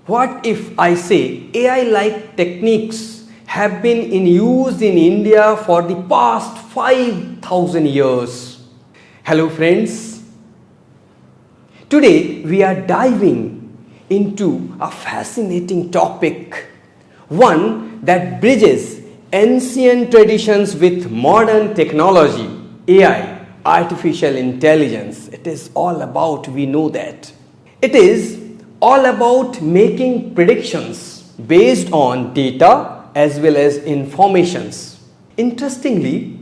What if I say AI-like techniques have been in use in India for the past 5,000 years? Hello friends, today we are diving into a fascinating topic, one that bridges ancient traditions with modern technology, AI, artificial intelligence. It is all about, we know that. It is all about making predictions based on data as well as informations. Interestingly,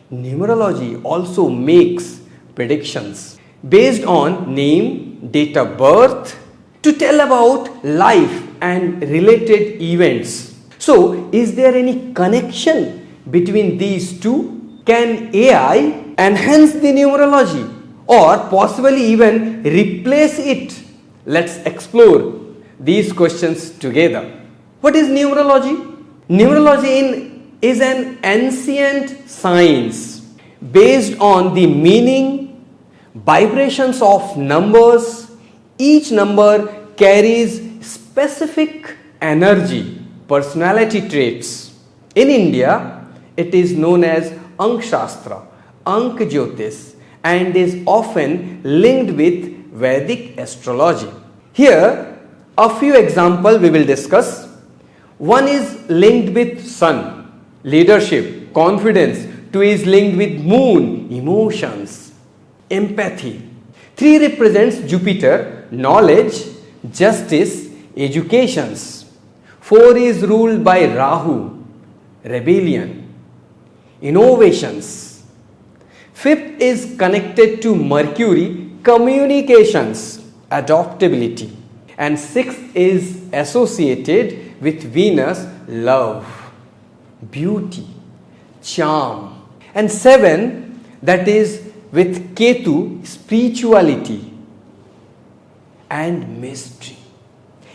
numerology also makes predictions based on name, date of birth to tell about life and related events. So, is there any connection between these two? Can AI enhance the numerology or possibly even replace it? Let's explore these questions together. What is numerology? Numerology is an ancient science based on the meaning, vibrations of numbers. Each number carries specific energy, personality traits. In India, it is known as Ank Shastra, Ank Jyotish, and is often linked with Vedic astrology. Here, a few examples we will discuss. One is linked with sun, leadership, confidence. Two is linked with moon, emotions, empathy. Three represents Jupiter, knowledge, justice, educations. Four is ruled by Rahu, rebellion, innovations. Fifth is connected to Mercury, communications, adaptability. And sixth is associated with Venus, love, beauty, charm. And seven, that is with Ketu, spirituality and mystery.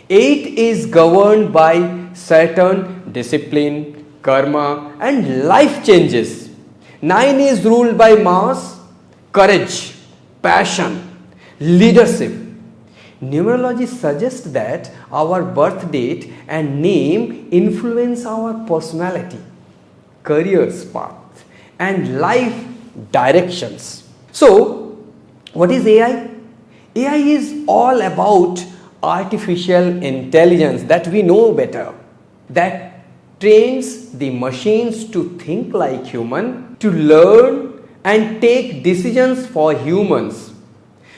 Eight is governed by Saturn, discipline, karma and life changes. Nine is ruled by Mars, courage, passion, leadership. Numerology suggests that our birth date and name influence our personality, career path, and life directions. So, what is AI? AI is all about artificial intelligence that we know better, that trains the machines to think like human, to learn and take decisions for humans.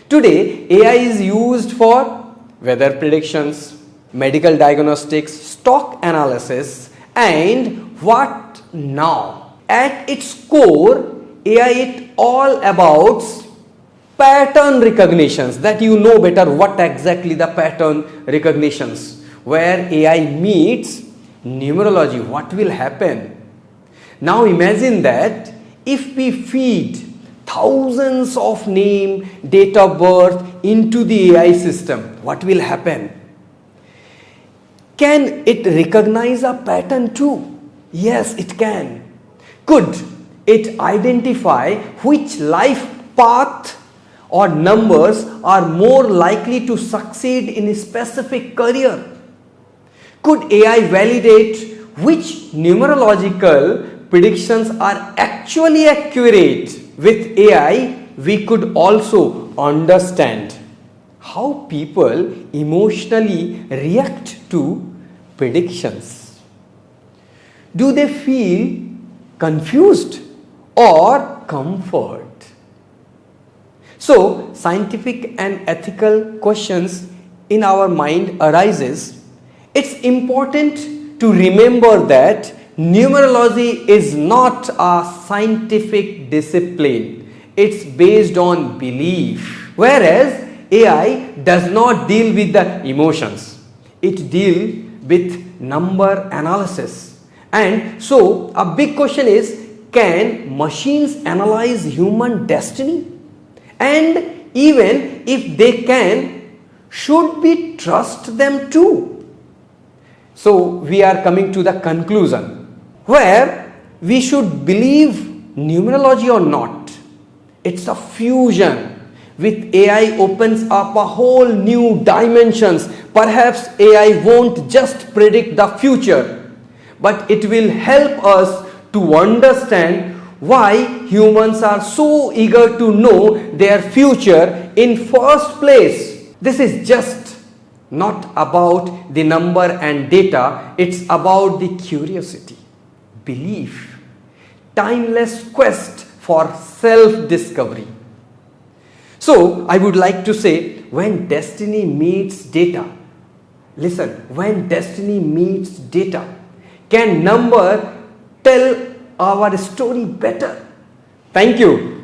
Today, AI is used for weather predictions, medical diagnostics, stock analysis, and what now? At its core, AI is all about pattern recognitions, that you know better what exactly the pattern recognitions, where AI meets numerology, what will happen? Now imagine that if we feed thousands of name, date of birth into the AI system, what will happen? Can it recognize a pattern too? Yes, it can. Could it identify which life path or numbers are more likely to succeed in a specific career? Could AI validate which numerological predictions are actually accurate? With AI, we could also understand how people emotionally react to predictions. Do they feel confused or comfort? So, scientific and ethical questions in our mind arises. It's important to remember that numerology is not a scientific discipline. It's based on belief. Whereas AI does not deal with the emotions. It deals with number analysis. And so a big question is, can machines analyze human destiny? And even if they can, should we trust them too? So we are coming to the conclusion where we should believe numerology or not. It's a fusion with AI opens up a whole new dimensions. Perhaps AI won't just predict the future, but it will help us to understand why humans are so eager to know their future in first place. This is just not about the number and data, it's about the curiosity, belief, timeless quest for self-discovery. So, I would like to say, when destiny meets data, listen, when destiny meets data, can number tell our story better? Thank you.